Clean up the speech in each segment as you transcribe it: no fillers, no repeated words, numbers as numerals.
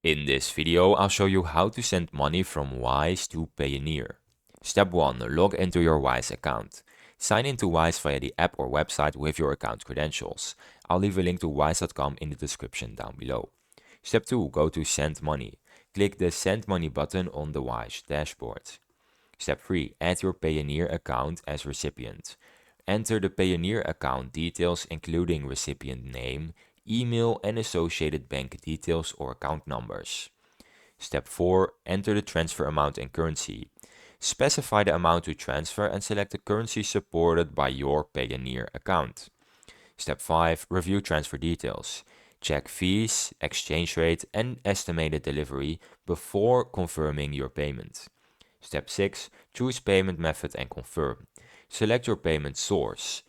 In this video, I'll show you how to send money from Wise to Payoneer. Step 1. Log into your Wise account. Sign into Wise via the app or website with your account credentials. I'll leave a link to wise.com in the description down below. Step 2. Go to Send Money. Click the Send Money button on the Wise dashboard. Step 3. Add your Payoneer account as recipient. Enter the Payoneer account details including recipient name, email and associated bank details or account numbers. Step 4. Enter the transfer amount and currency. Specify the amount to transfer and select the currency supported by your Payoneer account. Step 5. Review transfer details. Check fees, exchange rate and estimated delivery before confirming your payment. Step 6. Choose payment method and confirm. Select your payment source.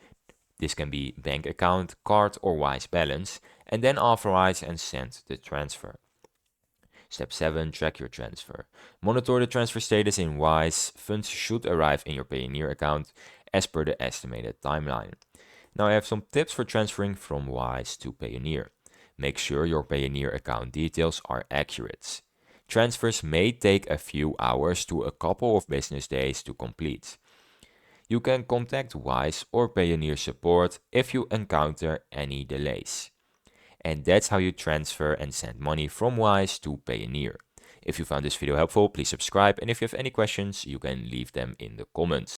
This can be bank account, card or Wise balance, and then authorize and send the transfer. Step 7. Track your transfer. Monitor the transfer status in Wise. Funds should arrive in your Payoneer account as per the estimated timeline. Now I have some tips for transferring from Wise to Payoneer. Make sure your Payoneer account details are accurate. Transfers may take a few hours to a couple of business days to complete. You can contact Wise or Payoneer support if you encounter any delays. And that's how you transfer and send money from Wise to Payoneer. If you found this video helpful, please subscribe, and if you have any questions, you can leave them in the comments.